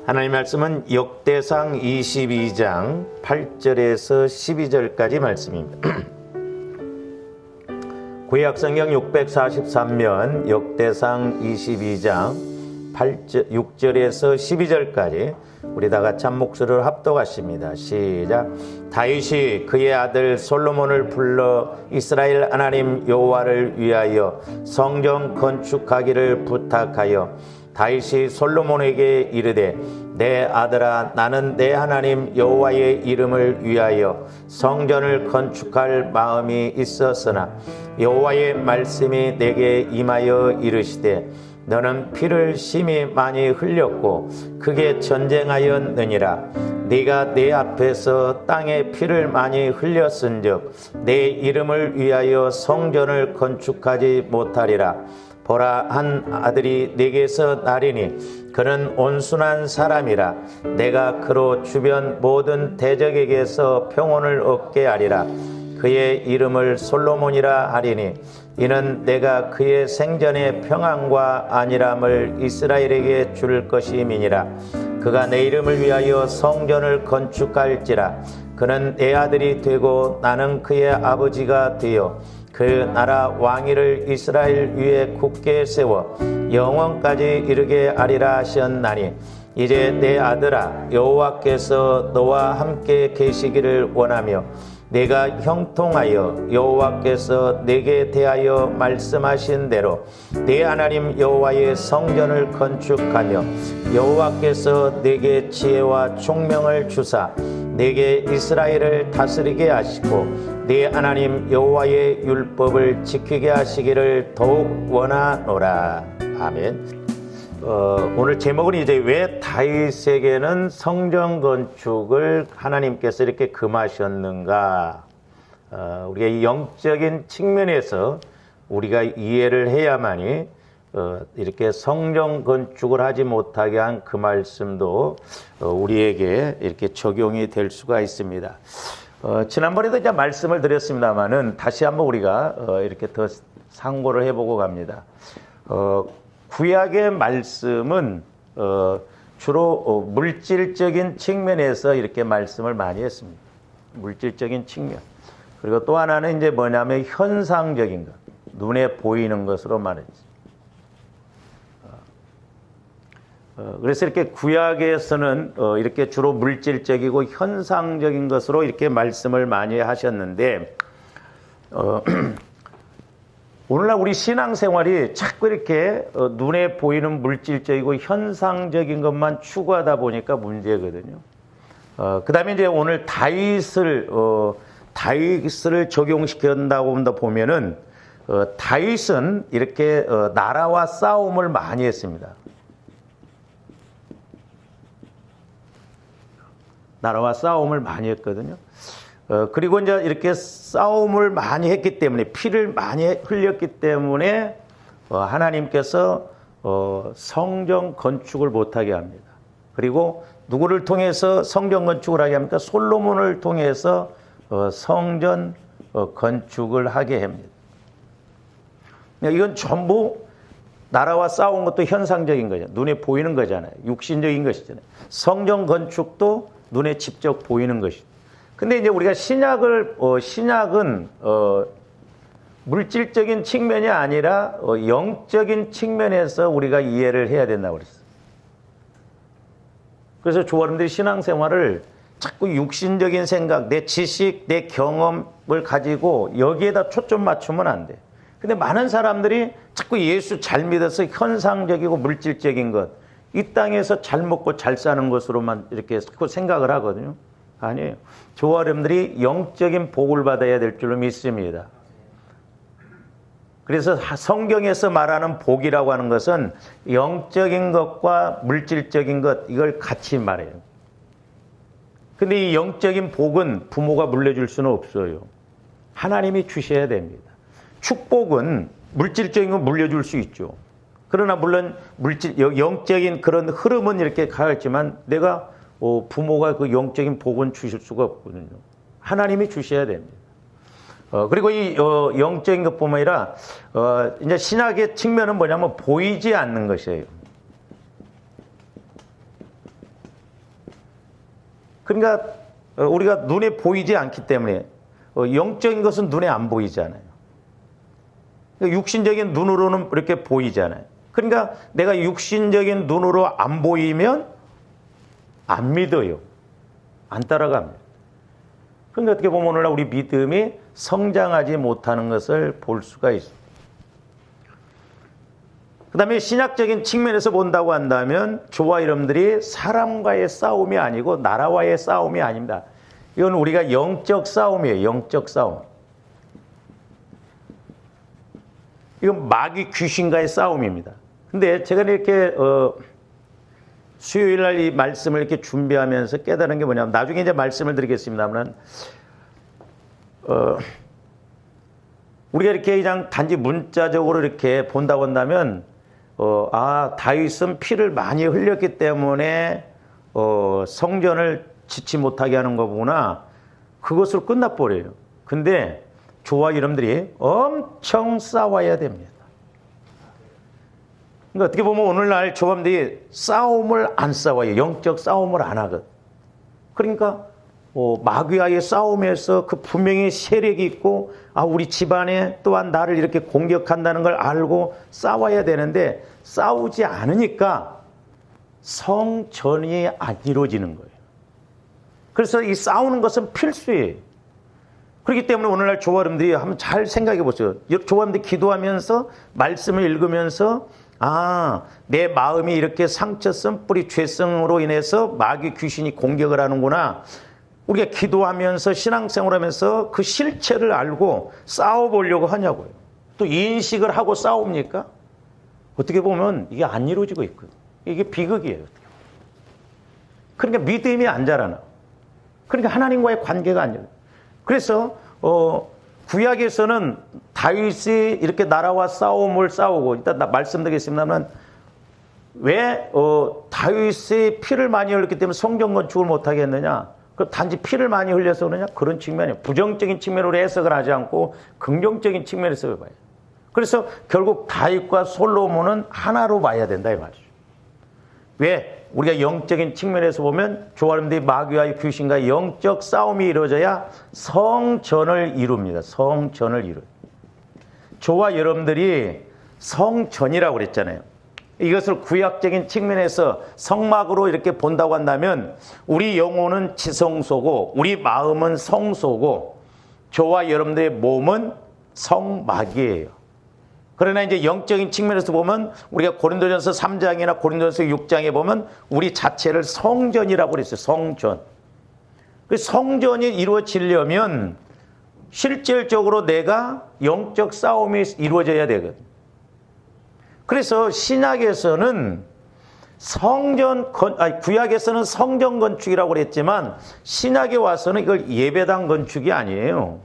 하나님 말씀은 역대상 22장 8절에서 12절까지 말씀입니다. 구약성경 643면 역대상 22장 6절에서 12절까지 우리 다 같이 한 목소리로 합독하십니다. 시작. 다윗이 그의 아들 솔로몬을 불러 이스라엘 하나님 여호와를 위하여 성전 건축하기를 부탁하여 다윗이 솔로몬에게 이르되 내 아들아 나는 내 하나님 여호와의 이름을 위하여 성전을 건축할 마음이 있었으나 여호와의 말씀이 내게 임하여 이르시되 너는 피를 심히 많이 흘렸고 크게 전쟁하였느니라. 네가 내 앞에서 땅에 피를 많이 흘렸은즉 내 이름을 위하여 성전을 건축하지 못하리라. 보라, 한 아들이 내게서 나리니 그는 온순한 사람이라. 내가 그로 주변 모든 대적에게서 평온을 얻게 하리라. 그의 이름을 솔로몬이라 하리니 이는 내가 그의 생전의 평안과 안일함을 이스라엘에게 줄 것임이니라. 그가 내 이름을 위하여 성전을 건축할지라. 그는 내 아들이 되고 나는 그의 아버지가 되어 그 나라 왕위를 이스라엘 위에 굳게 세워 영원까지 이르게 하리라 하셨나니 이제 내 아들아 여호와께서 너와 함께 계시기를 원하며 내가 형통하여 여호와께서 내게 대하여 말씀하신 대로 내 하나님 여호와의 성전을 건축하며 여호와께서 내게 지혜와 총명을 주사 내게 이스라엘을 다스리게 하시고 네 하나님 여호와의 율법을 지키게 하시기를 더욱 원하노라. 아멘. 오늘 제목은 이제 왜 다윗에게는 성전 건축을 하나님께서 이렇게 금하셨는가. 우리가 이 영적인 측면에서 우리가 이해를 해야만이 이렇게 성전 건축을 하지 못하게 한 그 말씀도 우리에게 이렇게 적용이 될 수가 있습니다. 지난번에도 이제 말씀을 드렸습니다만은 다시 한번 우리가 이렇게 더 상고를 해보고 갑니다. 구약의 말씀은 주로 물질적인 측면에서 이렇게 말씀을 많이 했습니다. 물질적인 측면. 그리고 또 하나는 이제 뭐냐면 현상적인 것, 눈에 보이는 것으로 말했죠. 그래서 이렇게 구약에서는 이렇게 주로 물질적이고 현상적인 것으로 이렇게 말씀을 많이 하셨는데 오늘날 우리 신앙생활이 자꾸 이렇게 눈에 보이는 물질적이고 현상적인 것만 추구하다 보니까 문제거든요. 그 다음에 이제 오늘 다윗을 적용시킨다고 보면은 다윗은 이렇게 나라와 싸움을 많이 했습니다. 나라와 싸움을 많이 했거든요. 그리고 이제 이렇게 싸움을 많이 했기 때문에 피를 많이 흘렸기 때문에 하나님께서 성전 건축을 못하게 합니다. 그리고 누구를 통해서 성전 건축을 하게 합니까? 솔로몬을 통해서 성전 건축을 하게 합니다. 이건 전부 나라와 싸운 것도 현상적인 거잖아요. 눈에 보이는 거잖아요. 육신적인 것이잖아요. 성전 건축도 눈에 직접 보이는 것이죠. 근데 이제 우리가 신약은 물질적인 측면이 아니라 영적인 측면에서 우리가 이해를 해야 된다고 그랬어요. 그래서 조아름들이 신앙생활을 자꾸 육신적인 생각, 내 지식, 내 경험을 가지고 여기에다 초점 맞추면 안 돼. 근데 많은 사람들이 자꾸 예수 잘 믿어서 현상적이고 물질적인 것, 이 땅에서 잘 먹고 잘 사는 것으로만 이렇게 생각을 하거든요. 아니에요. 저와 여러분들이 영적인 복을 받아야 될 줄로 믿습니다. 그래서 성경에서 말하는 복이라고 하는 것은 영적인 것과 물질적인 것, 이걸 같이 말해요. 근데 이 영적인 복은 부모가 물려줄 수는 없어요. 하나님이 주셔야 됩니다. 축복은 물질적인 건 물려줄 수 있죠. 그러나 물론 영적인 그런 흐름은 이렇게 가겠지만 내가 부모가 그 영적인 복은 주실 수가 없거든요. 하나님이 주셔야 됩니다. 그리고 이 영적인 것뿐만 아니라 이제 신학의 측면은 뭐냐면 보이지 않는 것이에요. 그러니까 우리가 눈에 보이지 않기 때문에 영적인 것은 눈에 안 보이잖아요. 육신적인 눈으로는 이렇게 보이잖아요. 그러니까 내가 육신적인 눈으로 안 보이면 안 믿어요. 안 따라갑니다. 그러니까 어떻게 보면 오늘날 우리 믿음이 성장하지 못하는 것을 볼 수가 있습니다. 그 다음에 신학적인 측면에서 본다고 한다면 저와 여러분들이 사람과의 싸움이 아니고 나라와의 싸움이 아닙니다. 이건 우리가 영적 싸움이에요. 영적 싸움. 이건 마귀 귀신과의 싸움입니다. 근데 제가 이렇게 수요일 날 이 말씀을 이렇게 준비하면서 깨달은 게 뭐냐면, 나중에 이제 말씀을 드리겠습니다만, 우리가 이렇게 그냥 단지 문자적으로 이렇게 본다고 한다면, 다윗은 피를 많이 흘렸기 때문에 성전을 짓지 못하게 하는 거구나. 그것으로 끝나버려요. 근데 저와 여러분들이 엄청 싸워야 됩니다. 그러니까 어떻게 보면 오늘날 조합들이 싸움을 안 싸워요. 영적 싸움을 안 하거든. 그러니까 마귀와의 싸움에서 그 분명히 세력이 있고, 우리 집안에 또한 나를 이렇게 공격한다는 걸 알고 싸워야 되는데 싸우지 않으니까 성전이 안 이루어지는 거예요. 그래서 이 싸우는 것은 필수예요. 그렇기 때문에 오늘날 조화름들이 한번 잘 생각해 보세요. 조화름들이 기도하면서 말씀을 읽으면서 내 마음이 이렇게 상처성 뿌리 죄성으로 인해서 마귀 귀신이 공격을 하는구나. 우리가 기도하면서 신앙생활 하면서 그 실체를 알고 싸워보려고 하냐고요. 또 인식을 하고 싸웁니까? 어떻게 보면 이게 안 이루어지고 있거든요. 이게 비극이에요. 그러니까 믿음이 안 자라나. 그러니까 하나님과의 관계가 안 열려요. 그래서 구약에서는 다윗이 이렇게 나라와 싸움을 싸우고, 일단 말씀드리겠습니다만, 왜 다윗이 피를 많이 흘렸기 때문에 성전 건축을 못하게 했느냐? 그 단지 피를 많이 흘려서 그러냐? 그런 측면이에요. 부정적인 측면으로 해석을 하지 않고 긍정적인 측면에서 봐요. 그래서 결국 다윗과 솔로몬은 하나로 봐야 된다 이 말이죠. 왜? 우리가 영적인 측면에서 보면 조화름들이 마귀와 귀신과 영적 싸움이 이루어져야 성전을 이룹니다. 성전을 이루어요. 저와 여러분들이 성전이라고 그랬잖아요. 이것을 구약적인 측면에서 성막으로 이렇게 본다고 한다면 우리 영혼은 지성소고 우리 마음은 성소고 저와 여러분들의 몸은 성막이에요. 그러나 이제 영적인 측면에서 보면 우리가 고린도전서 3장이나 고린도전서 6장에 보면 우리 자체를 성전이라고 그랬어요. 성전. 그 성전이 이루어지려면 실질적으로 내가 영적 싸움이 이루어져야 되거든. 그래서 신약에서는 구약에서는 성전 건축이라고 그랬지만 신약에 와서는 이걸 예배당 건축이 아니에요.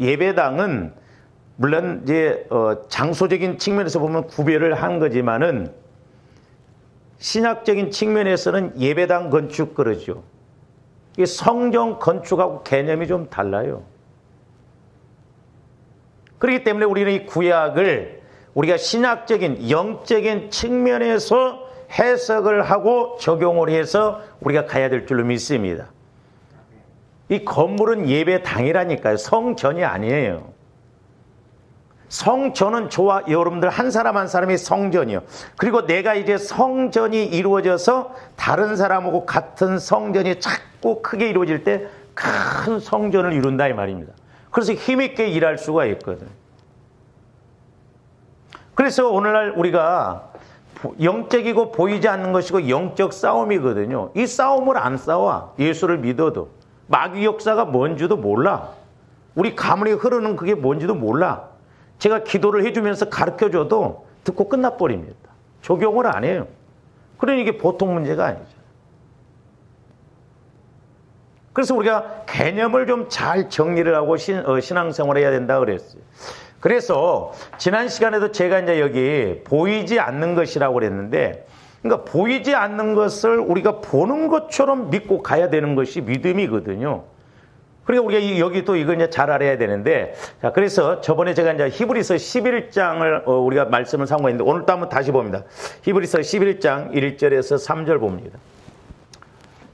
예배당은 물론 이제 장소적인 측면에서 보면 구별을 한 거지만은 신학적인 측면에서는 예배당 건축 그러죠. 이 성전 건축하고 개념이 좀 달라요. 그렇기 때문에 우리는 이 구약을 우리가 신학적인 영적인 측면에서 해석을 하고 적용을 해서 우리가 가야 될 줄로 믿습니다. 이 건물은 예배당이라니까요. 성전이 아니에요. 성전은 저와 여러분들 한 사람 한 사람이 성전이요. 그리고 내가 이제 성전이 이루어져서 다른 사람하고 같은 성전이 자꾸 크게 이루어질 때 큰 성전을 이룬다 이 말입니다. 그래서 힘있게 일할 수가 있거든. 그래서 오늘날 우리가 영적이고 보이지 않는 것이고 영적 싸움이거든요. 이 싸움을 안 싸워. 예수를 믿어도. 마귀 역사가 뭔지도 몰라. 우리 가문이 흐르는 그게 뭔지도 몰라. 제가 기도를 해주면서 가르쳐줘도 듣고 끝나버립니다. 적용을 안 해요. 그러니 이게 보통 문제가 아니죠. 그래서 우리가 개념을 좀 잘 정리를 하고 신앙생활을 해야 된다 그랬어요. 그래서 지난 시간에도 제가 이제 여기 보이지 않는 것이라고 그랬는데, 그러니까 보이지 않는 것을 우리가 보는 것처럼 믿고 가야 되는 것이 믿음이거든요. 그러니까 우리가 여기 또 이걸 이제 잘 알아야 되는데, 자, 그래서 저번에 제가 이제 히브리서 11장을 우리가 말씀을 상고했는데, 오늘 또 한번 다시 봅니다. 히브리서 11장 1절에서 3절 봅니다.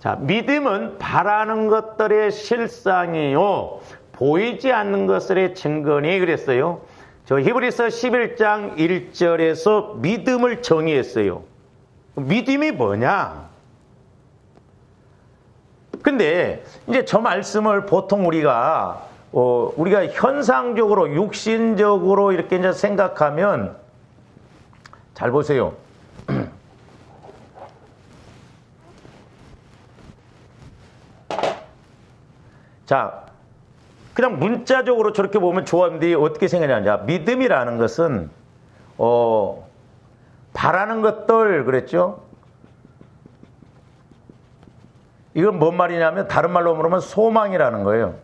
자, 믿음은 바라는 것들의 실상이요 보이지 않는 것들의 증거니 그랬어요. 저 히브리서 11장 1절에서 믿음을 정의했어요. 믿음이 뭐냐? 근데 이제 저 말씀을 보통 우리가 현상적으로 육신적으로 이렇게 이제 생각하면 잘 보세요. 자, 그냥 문자적으로 저렇게 보면 조합들이 어떻게 생각하냐. 믿음이라는 것은, 바라는 것들, 그랬죠? 이건 뭔 말이냐면, 다른 말로 말하면 소망이라는 거예요.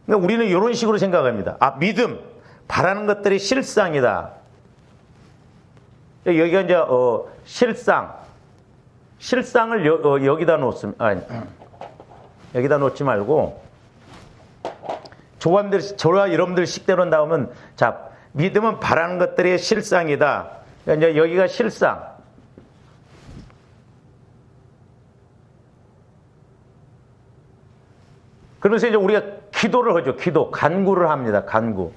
그러니까 우리는 이런 식으로 생각합니다. 아, 믿음, 바라는 것들이 실상이다. 여기가 이제, 실상을 여기다 여기다 놓지 말고 저와 여러분들 식대로 나오면 자, 믿음은 바라는 것들의 실상이다. 그러니까 이제 여기가 실상. 그래서 이제 우리가 기도를 하죠. 기도, 간구를 합니다. 간구.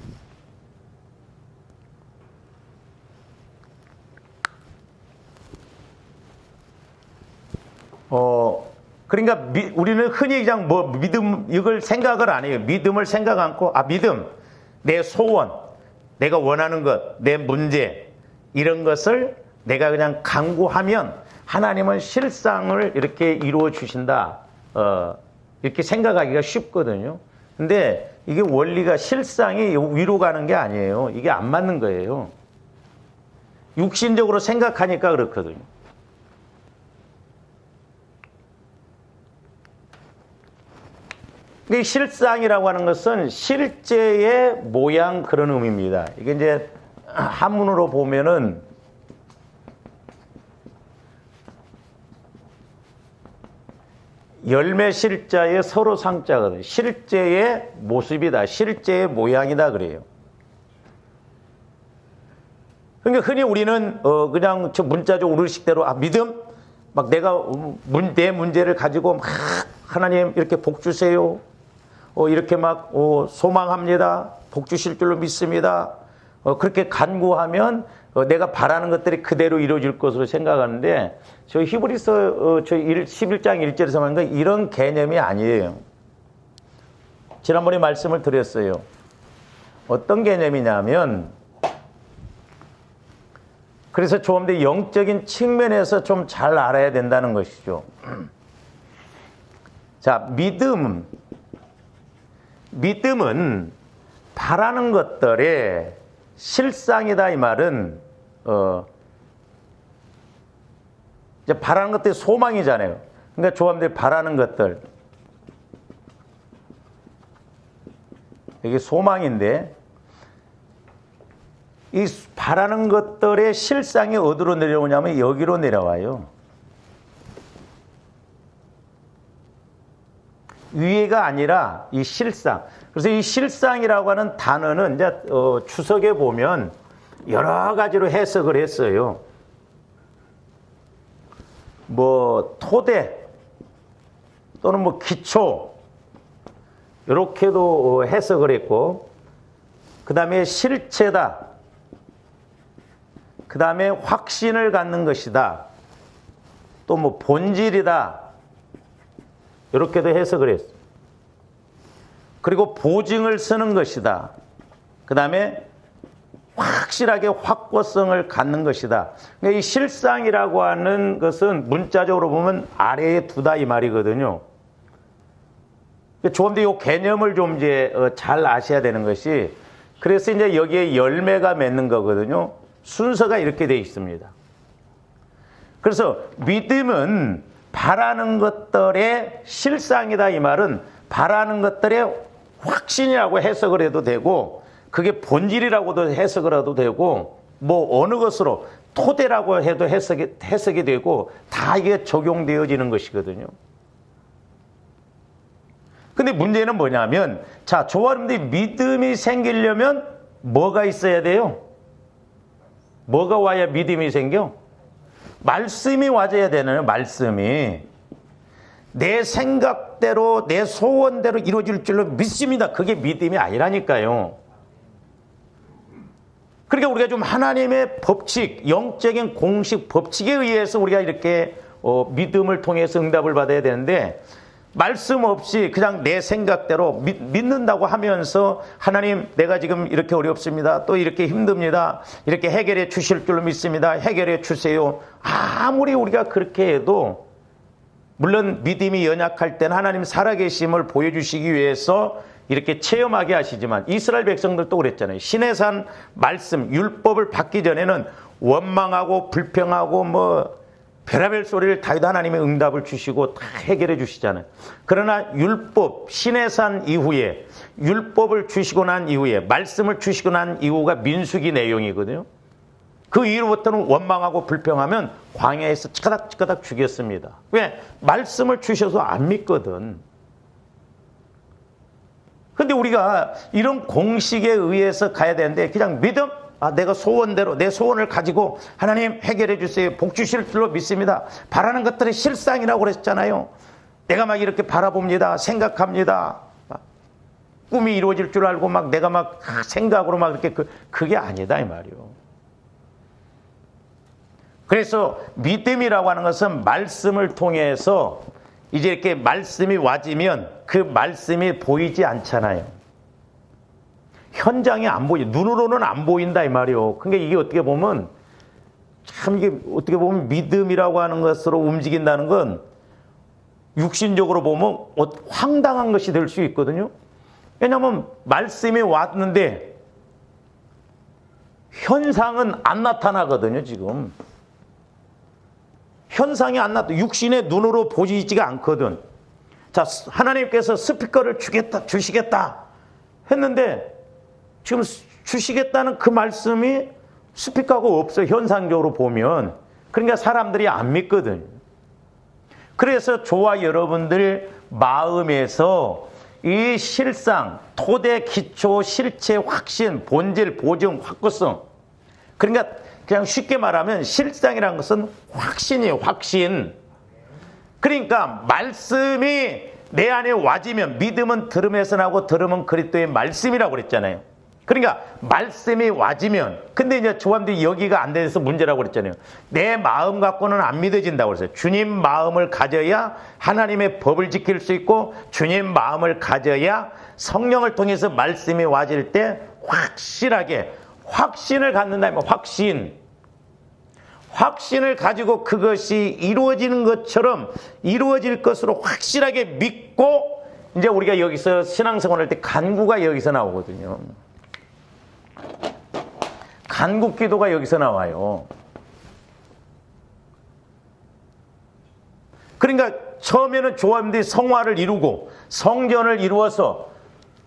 그러니까 우리는 흔히 그냥 믿음 이걸 생각을 안 해요. 믿음을 생각 않고 믿음, 내 소원, 내가 원하는 것, 내 문제 이런 것을 내가 그냥 간구하면 하나님은 실상을 이렇게 이루어 주신다. 이렇게 생각하기가 쉽거든요. 근데 이게 원리가 실상이 위로 가는 게 아니에요. 이게 안 맞는 거예요. 육신적으로 생각하니까 그렇거든요. 이 실상이라고 하는 것은 실제의 모양 그런 의미입니다. 이게 이제 한문으로 보면은 열매 실자의 서로 상자거든요. 실제의 모습이다. 실제의 모양이다 그래요. 그러니까 흔히 우리는 그냥 저 문자적 의식대로 믿음 막 내가 내 문제를 가지고 막 하나님 이렇게 복 주세요. 이렇게 막 소망합니다. 복 주실 줄로 믿습니다. 그렇게 간구하면 내가 바라는 것들이 그대로 이루어질 것으로 생각하는데 저 히브리서 11장 1절에서 말하는 건 이런 개념이 아니에요. 지난번에 말씀을 드렸어요. 어떤 개념이냐면 그래서 좀 더 영적인 측면에서 좀 잘 알아야 된다는 것이죠. 자, 믿음은 바라는 것들의 실상이다 이 말은 이제 바라는 것들이 소망이잖아요. 그러니까 조합들이 바라는 것들 이게 소망인데 이 바라는 것들의 실상이 어디로 내려오냐면 여기로 내려와요. 위에가 아니라 이 실상. 그래서 이 실상이라고 하는 단어는 이제 주석에 보면 여러 가지로 해석을 했어요. 뭐 토대 또는 뭐 기초 이렇게도 해석을 했고, 그 다음에 실체다. 그 다음에 확신을 갖는 것이다. 또 뭐 본질이다. 이렇게도 해석을 했어요. 그리고 보증을 쓰는 것이다. 그 다음에 확실하게 확고성을 갖는 것이다. 그러니까 이 실상이라고 하는 것은 문자적으로 보면 아래에 두다 이 말이거든요. 조금 더 이 개념을 좀 이제 잘 아셔야 되는 것이, 그래서 이제 여기에 열매가 맺는 거거든요. 순서가 이렇게 되어 있습니다. 그래서 믿음은 바라는 것들의 실상이다 이 말은 바라는 것들의 확신이라고 해석을 해도 되고, 그게 본질이라고도 해석을 해도 되고, 뭐 어느 것으로 토대라고 해도 해석이 되고, 다 이게 적용되어지는 것이거든요. 근데 문제는 뭐냐면, 자, 저와 여러분들이 믿음이 생기려면 뭐가 있어야 돼요? 뭐가 와야 믿음이 생겨? 말씀이 와줘야 되나요? 말씀이. 내 생각대로 내 소원대로 이루어질 줄로 믿습니다. 그게 믿음이 아니라니까요. 그러니까 우리가 좀 하나님의 법칙, 영적인 공식 법칙에 의해서 우리가 이렇게 믿음을 통해서 응답을 받아야 되는데, 말씀 없이 그냥 내 생각대로 믿는다고 하면서 하나님 내가 지금 이렇게 어렵습니다. 또 이렇게 힘듭니다. 이렇게 해결해 주실 줄로 믿습니다. 해결해 주세요. 아무리 우리가 그렇게 해도, 물론 믿음이 연약할 때는 하나님 살아계심을 보여주시기 위해서 이렇게 체험하게 하시지만, 이스라엘 백성들도 그랬잖아요. 신의 산 말씀, 율법을 받기 전에는 원망하고 불평하고 별의별 소리를 다 해도 하나님의 응답을 주시고 다 해결해 주시잖아요. 그러나 율법, 신의 산 이후에, 율법을 주시고 난 이후에, 말씀을 주시고 난 이후가 민수기 내용이거든요. 그 이후부터는 원망하고 불평하면 광야에서 치까닥치까닥 죽였습니다. 왜? 말씀을 주셔서 안 믿거든. 근데 우리가 이런 공식에 의해서 가야 되는데, 그냥 믿음? 내가 소원대로 내 소원을 가지고 하나님 해결해 주세요. 복 주실 줄로 믿습니다. 바라는 것들이 실상이라고 그랬잖아요. 내가 막 이렇게 바라봅니다. 생각합니다. 꿈이 이루어질 줄 알고 내가 생각으로 이렇게 그게 아니다 이 말이요. 그래서 믿음이라고 하는 것은 말씀을 통해서 이제 이렇게 말씀이 와지면 그 말씀이 보이지 않잖아요. 현장에 안 보이, 눈으로는 안 보인다 이 말이요. 그러니까 이게 어떻게 보면 믿음이라고 하는 것으로 움직인다는 건 육신적으로 보면 황당한 것이 될 수 있거든요. 왜냐하면 말씀이 왔는데 현상은 안 나타나거든요. 지금 현상이 안 나타나, 육신의 눈으로 보이지가 않거든. 자, 하나님께서 스피커를 주시겠다 했는데, 지금 주시겠다는 그 말씀이 스피커가 없어, 현상적으로 보면. 그러니까 사람들이 안 믿거든. 그래서 저와 여러분들 마음에서 이 실상, 토대, 기초, 실체, 확신, 본질, 보증, 확고성. 그러니까 그냥 쉽게 말하면 실상이라는 것은 확신이에요, 확신. 그러니까 말씀이 내 안에 와지면, 믿음은 들음에서 나고 들음은 그리스도의 말씀이라고 그랬잖아요. 그러니까 말씀이 와지면, 근데 이제 조함들이 여기가 안 돼서 문제라고 그랬잖아요. 내 마음 갖고는 안 믿어진다고 그랬어요. 주님 마음을 가져야 하나님의 법을 지킬 수 있고, 주님 마음을 가져야 성령을 통해서 말씀이 와질 때 확실하게 확신을 갖는다면, 확신을 가지고 그것이 이루어지는 것처럼 이루어질 것으로 확실하게 믿고, 이제 우리가 여기서 신앙생활 할 때 간구가 여기서 나오거든요. 간구 기도가 여기서 나와요. 그러니까 처음에는 조합들이 성화를 이루고 성전을 이루어서,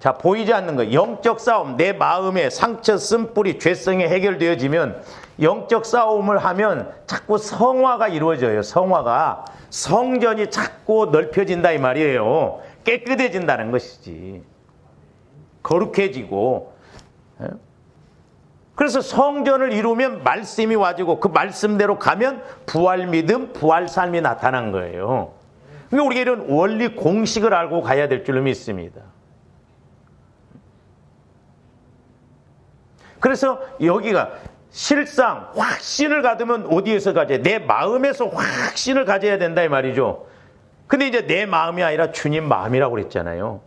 자, 보이지 않는 거, 영적 싸움, 내 마음의 상처, 쓴뿌리, 죄성이 해결되어지면, 영적 싸움을 하면 자꾸 성화가 이루어져요. 성화가, 성전이 자꾸 넓혀진다 이 말이에요. 깨끗해진다는 것이지. 거룩해지고. 그래서 성전을 이루면 말씀이 와지고, 그 말씀대로 가면 부활 믿음, 부활 삶이 나타난 거예요. 그러니까 우리가 이런 원리 공식을 알고 가야 될 줄로 믿습니다. 그래서 여기가 실상 확신을 가지면 어디에서 가져야 돼? 내 마음에서 확신을 가져야 된다 이 말이죠. 근데 이제 내 마음이 아니라 주님 마음이라고 그랬잖아요.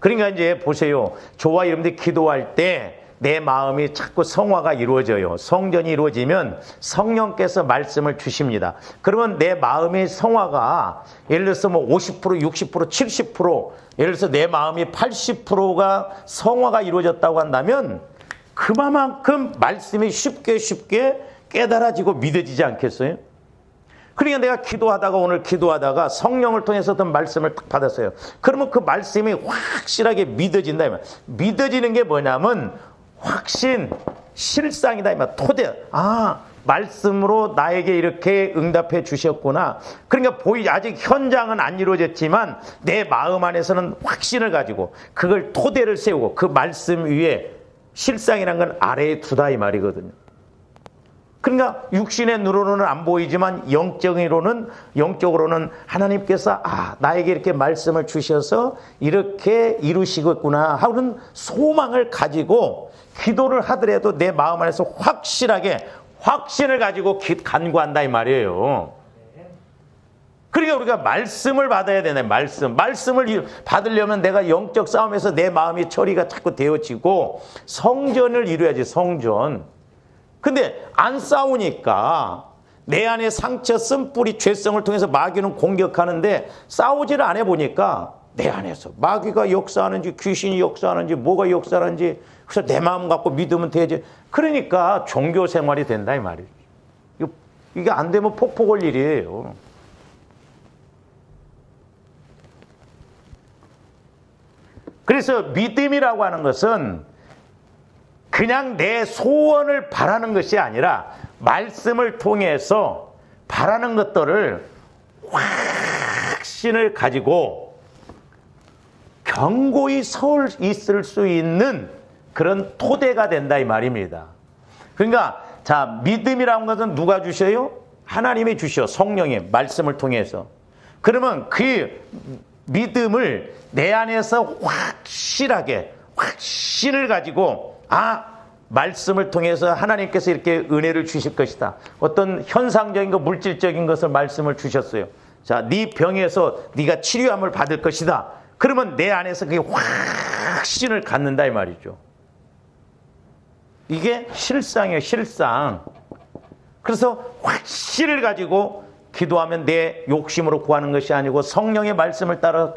그러니까 이제 보세요. 저와 여러분들이 기도할 때 내 마음이 자꾸 성화가 이루어져요. 성전이 이루어지면 성령께서 말씀을 주십니다. 그러면 내 마음의 성화가 예를 들어서 50%, 60%, 70%, 예를 들어서 내 마음이 80%가 성화가 이루어졌다고 한다면 그만큼 말씀이 쉽게 깨달아지고 믿어지지 않겠어요? 그러니까 내가 오늘 기도하다가 성령을 통해서 어떤 말씀을 딱 받았어요. 그러면 그 말씀이 확실하게 믿어진다. 믿어지는 게 뭐냐면 확신, 실상이다. 토대. 말씀으로 나에게 이렇게 응답해 주셨구나. 그러니까 아직 현장은 안 이루어졌지만 내 마음 안에서는 확신을 가지고 그걸 토대를 세우고 그 말씀 위에 실상이란 건 아래에 두다 이 말이거든요. 그러니까 육신의 눈으로는 안 보이지만 영적으로는 하나님께서 나에게 이렇게 말씀을 주셔서 이렇게 이루시겠구나 하는 소망을 가지고 기도를 하더라도 내 마음 안에서 확신을 가지고 간구한다 이 말이에요. 그러니까 우리가 말씀을 받아야 되네. 말씀을 받으려면 내가 영적 싸움에서 내 마음이 처리가 자꾸 되어지고 성전을 이루어야지. 성전. 근데 안 싸우니까 내 안에 상처, 쓴뿌리, 죄성을 통해서 마귀는 공격하는데 싸우지를 안 해보니까 내 안에서 마귀가 역사하는지 귀신이 역사하는지 뭐가 역사하는지 그래서 내 마음 갖고 믿으면 되지. 그러니까 종교 생활이 된다 이 말이에요. 이게 안 되면 폭포 올 일이에요. 그래서 믿음이라고 하는 것은 그냥 내 소원을 바라는 것이 아니라 말씀을 통해서 바라는 것들을 확신을 가지고 견고히 서 있을 수 있는 그런 토대가 된다 이 말입니다. 그러니까 자, 믿음이라는 것은 누가 주셔요? 하나님이 주셔. 성령의 말씀을 통해서. 그러면 그 믿음을 내 안에서 확신을 가지고 말씀을 통해서 하나님께서 이렇게 은혜를 주실 것이다. 어떤 현상적인 것, 물질적인 것을 말씀을 주셨어요. 자, 네 병에서 네가 치료함을 받을 것이다. 그러면 내 안에서 그게 확신을 갖는다 이 말이죠. 이게 실상이에요, 실상. 그래서 확신을 가지고 기도하면 내 욕심으로 구하는 것이 아니고 성령의 말씀을 따라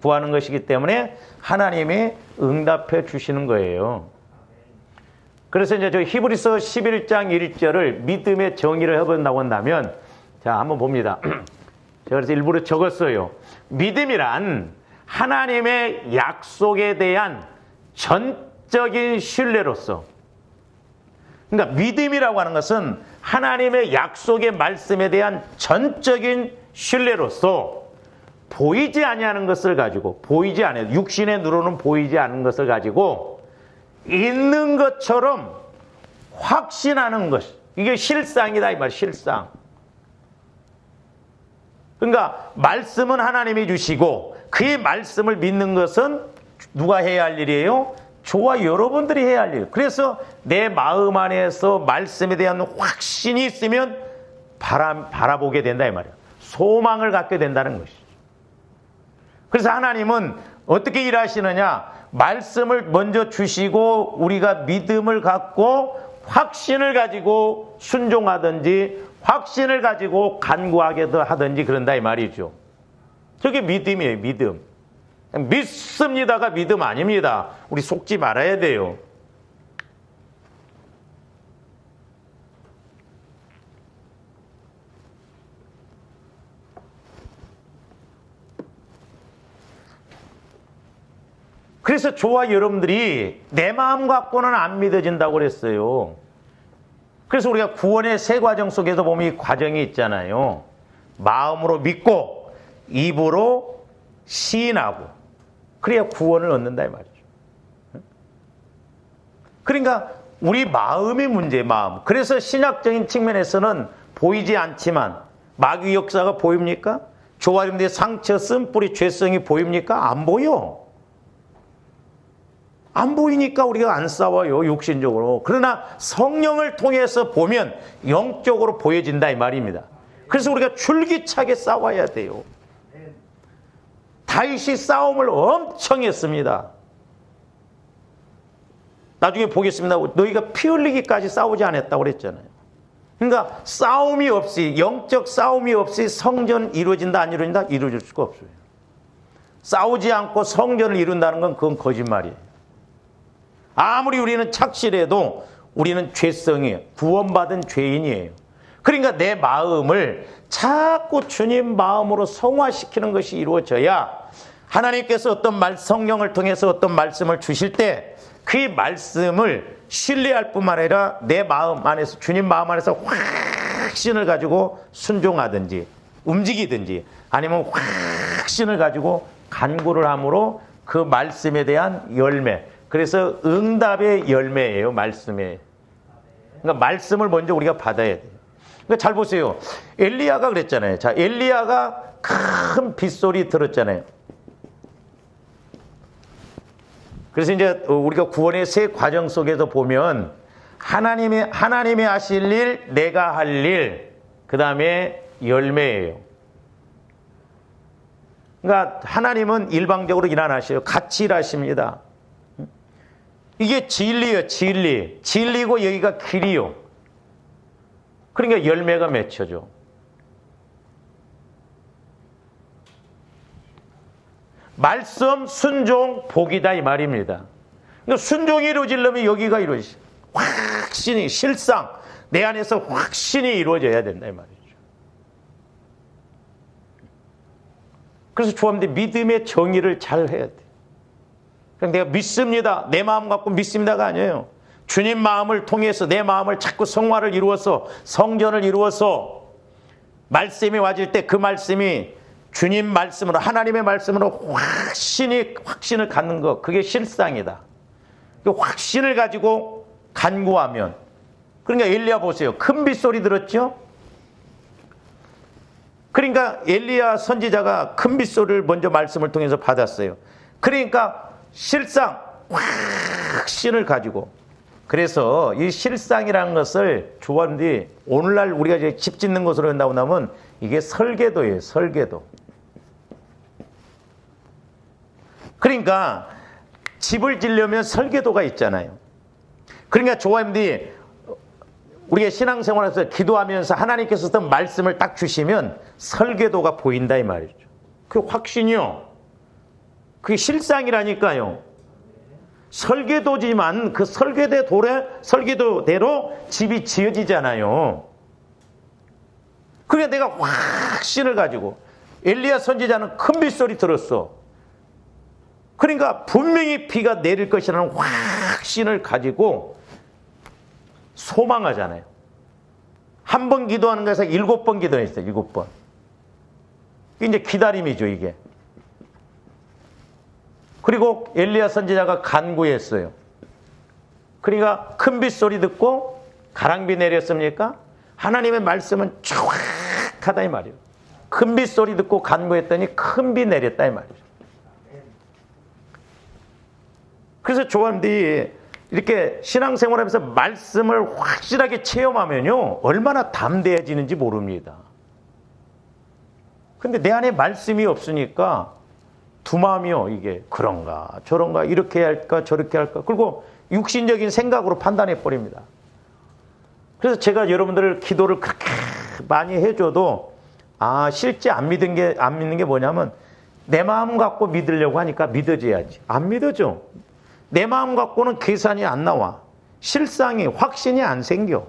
구하는 것이기 때문에 하나님이 응답해 주시는 거예요. 그래서 이제 저 히브리서 11장 1절을 믿음의 정의를 해본다고 한다면, 자, 한번 봅니다. 제가 그래서 일부러 적었어요. 믿음이란 하나님의 약속에 대한 전적인 신뢰로서, 그러니까 믿음이라고 하는 것은 하나님의 약속의 말씀에 대한 전적인 신뢰로서 보이지 아니하는 것을 가지고, 보이지 않아요. 육신의 눈으로는 보이지 않는 것을 가지고 있는 것처럼 확신하는 것. 이게 실상이다 이 말, 실상. 그러니까 말씀은 하나님이 주시고 그의 말씀을 믿는 것은 누가 해야 할 일이에요? 저와 여러분들이 해야 할 일. 그래서 내 마음 안에서 말씀에 대한 확신이 있으면 바라보게 된다 이 말이에요. 소망을 갖게 된다는 것이죠. 그래서 하나님은 어떻게 일하시느냐? 말씀을 먼저 주시고 우리가 믿음을 갖고 확신을 가지고 순종하든지 확신을 가지고 간구하게 하든지 그런다 이 말이죠. 저게 믿음이에요, 믿음. 믿습니다가 믿음 아닙니다. 우리 속지 말아야 돼요. 그래서 저와 여러분들이 내 마음 갖고는 안 믿어진다고 그랬어요. 그래서 우리가 구원의 세 과정 속에서 보면 이 과정이 있잖아요. 마음으로 믿고 입으로 시인하고 그래야 구원을 얻는다 이 말이죠. 그러니까 우리 마음이 문제예요, 마음. 그래서 신학적인 측면에서는 보이지 않지만 마귀 역사가 보입니까? 저와 여러분들의 상처, 쓴뿌리, 죄성이 보입니까? 안 보여. 안 보이니까 우리가 안 싸워요, 육신적으로. 그러나 성령을 통해서 보면 영적으로 보여진다 이 말입니다. 그래서 우리가 줄기차게 싸워야 돼요. 다윗이 싸움을 엄청 했습니다. 나중에 보겠습니다. 너희가 피 흘리기까지 싸우지 않았다고 그랬잖아요. 그러니까 싸움이 없이, 영적 싸움이 없이 성전 이루어진다 안 이루어진다? 이루어질 수가 없어요. 싸우지 않고 성전을 이룬다는 건 그건 거짓말이에요. 아무리 우리는 착실해도 우리는 죄성이에요. 구원받은 죄인이에요. 그러니까 내 마음을 자꾸 주님 마음으로 성화시키는 것이 이루어져야 하나님께서 성령을 통해서 어떤 말씀을 주실 때 그 말씀을 신뢰할 뿐만 아니라 내 마음 안에서, 주님 마음 안에서 확신을 가지고 순종하든지 움직이든지 아니면 확신을 가지고 간구를 함으로 그 말씀에 대한 열매, 그래서 응답의 열매예요, 말씀에. 그러니까 말씀을 먼저 우리가 받아야 돼요. 그러니까 잘 보세요. 엘리야가 그랬잖아요. 자, 엘리야가 큰 빗소리 들었잖아요. 그래서 이제 우리가 구원의 세 과정 속에서 보면 하나님이 하실 일, 내가 할 일, 그 다음에 열매예요. 그러니까 하나님은 일방적으로 일 안 하셔요. 같이 일하십니다. 이게 진리예요, 진리. 진리고 여기가 길이요. 그러니까 열매가 맺혀져. 말씀, 순종, 복이다 이 말입니다. 그러니까 순종이 이루어지려면 여기가 이루어지죠. 확신이, 실상, 내 안에서 확신이 이루어져야 된다 이 말이죠. 그래서 조합원들이 믿음의 정의를 잘 해야 돼. 그냥 내가 믿습니다. 내 마음 갖고 믿습니다가 아니에요. 주님 마음을 통해서 내 마음을 자꾸 성화를 이루어서 성전을 이루어서 말씀이 와질 때 그 말씀이 주님 말씀으로 하나님의 말씀으로 확신을 갖는 것, 그게 실상이다. 그 확신을 가지고 간구하면, 그러니까 엘리야 보세요. 큰 빗소리 들었죠? 그러니까 엘리야 선지자가 큰 빗소리를 먼저 말씀을 통해서 받았어요. 그러니까 실상 확신을 가지고, 그래서 이 실상이라는 것을 조언들이 오늘날 우리가 이제 집 짓는 것으로 한다고 하면 이게 설계도예요. 설계도. 그러니까 집을 지려면 설계도가 있잖아요. 그러니까 조아님들이 우리가 신앙생활에서 기도하면서 하나님께서 어떤 말씀을 딱 주시면 설계도가 보인다 이 말이죠. 그 확신이요. 그게 실상이라니까요. 설계도지만 그 설계도대로 집이 지어지잖아요. 그러니까 내가 확신을 가지고 엘리야 선지자는 큰 빗소리 들었어. 그러니까 분명히 비가 내릴 것이라는 확신을 가지고 소망하잖아요. 한 번 기도하는 것에서 7번 기도했어요. 7번. 이게 이제 기다림이죠, 이게. 그리고 엘리야 선지자가 간구했어요. 그러니까 큰 빗소리 듣고 가랑비 내렸습니까? 하나님의 말씀은 정확하다 이 말이에요. 큰 빗소리 듣고 간구했더니 큰 비 내렸다 이 말이죠. 그래서 조합원들이 이렇게 신앙생활하면서 말씀을 확실하게 체험하면요 얼마나 담대해지는지 모릅니다. 근데 내 안에 말씀이 없으니까 두 마음이요. 이게 그런가 저런가 이렇게 할까 저렇게 할까, 그리고 육신적인 생각으로 판단해 버립니다. 그래서 제가 여러분들 기도를 그렇게 많이 해줘도 실제 안 믿는 게 뭐냐면 내 마음 갖고 믿으려고 하니까 믿어져야지. 안 믿어져. 내 마음 갖고는 계산이 안 나와. 실상이, 확신이 안 생겨.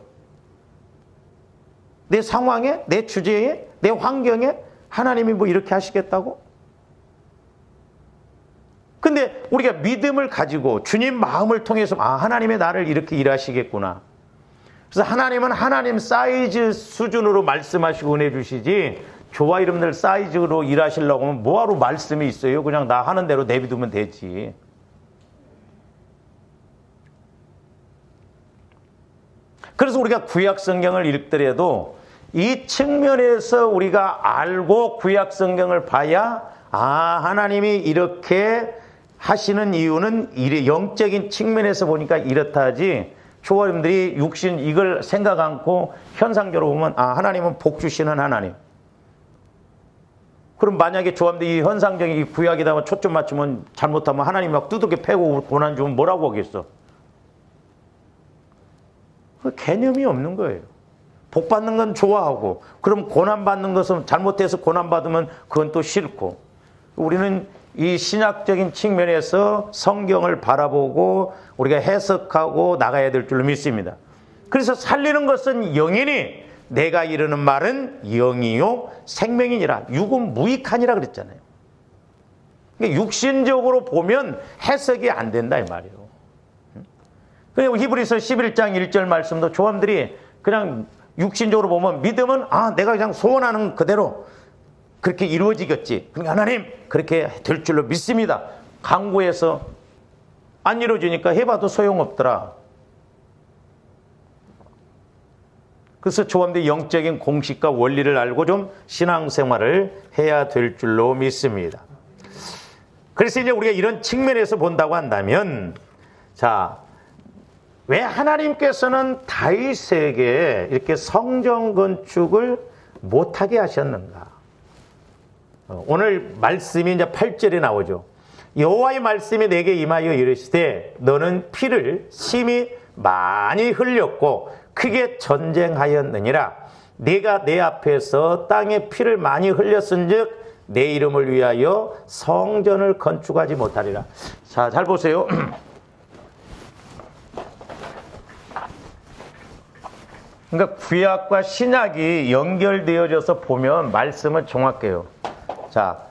내 상황에, 내 주제에, 내 환경에 하나님이 뭐 이렇게 하시겠다고? 근데 우리가 믿음을 가지고 주님 마음을 통해서 하나님의 나를 이렇게 일하시겠구나. 그래서 하나님은 하나님 사이즈 수준으로 말씀하시고 은혜 주시지 저와 여러분들 사이즈로 일하시려고 하면 뭐하러 말씀이 있어요? 그냥 나 하는 대로 내비두면 되지. 그래서 우리가 구약 성경을 읽더라도 이 측면에서 우리가 알고 구약 성경을 봐야 하나님이 이렇게 하시는 이유는 영적인 측면에서 보니까 이렇다 하지, 조화님들이 육신 이걸 생각 않고 현상적으로 보면 하나님은 복 주시는 하나님. 그럼 만약에 조합들이 현상적인 이 구약에다가 초점 맞추면 잘못하면 하나님 막 두둑이 패고 고난 주면 뭐라고 하겠어? 그 개념이 없는 거예요. 복 받는 건 좋아하고, 그럼 고난 받는 것은 잘못해서 고난 받으면 그건 또 싫고. 우리는 이 신학적인 측면에서 성경을 바라보고 우리가 해석하고 나가야 될 줄로 믿습니다. 그래서 살리는 것은 영이니 내가 이르는 말은 영이요 생명이니라. 육은 무익하니라 그랬잖아요. 그러니까 육신적으로 보면 해석이 안 된다 이 말이에요. 그리고 히브리서 11장 1절 말씀도 조함들이 그냥 육신적으로 보면 믿음은 내가 그냥 소원하는 그대로 그렇게 이루어지겠지. 그러니까 하나님 그렇게 될 줄로 믿습니다. 강구해서 안 이루어지니까 해봐도 소용없더라. 그래서 조합대 영적인 공식과 원리를 알고 좀 신앙생활을 해야 될 줄로 믿습니다. 그래서 이제 우리가 이런 측면에서 본다고 한다면, 자, 왜 하나님께서는 다윗에게 이렇게 성전 건축을 못하게 하셨는가? 오늘 말씀이 이제 8절에 나오죠. 여호와의 말씀이 내게 임하여 이르시되 너는 피를 심히 많이 흘렸고 크게 전쟁하였느니라. 네가 내 앞에서 땅에 피를 많이 흘렸은즉 내 이름을 위하여 성전을 건축하지 못하리라. 자, 잘 보세요. 그러니까 구약과 신약이 연결되어져서 보면 말씀은 정확해요. 자,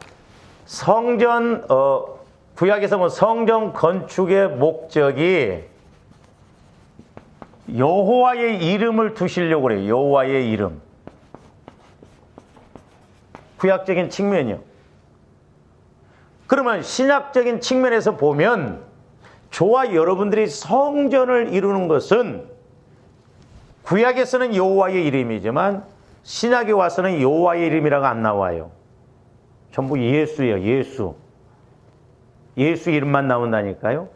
성전 구약에서 뭐 성전 건축의 목적이 여호와의 이름을 두시려고 그래요. 여호와의 이름. 구약적인 측면이요. 그러면 신약적인 측면에서 보면 저와 여러분들이 성전을 이루는 것은 구약에서는 여호와의 이름이지만 신약에 와서는 여호와의 이름이라고 안 나와요. 전부 예수예요. 예수 이름만 나온다니까요.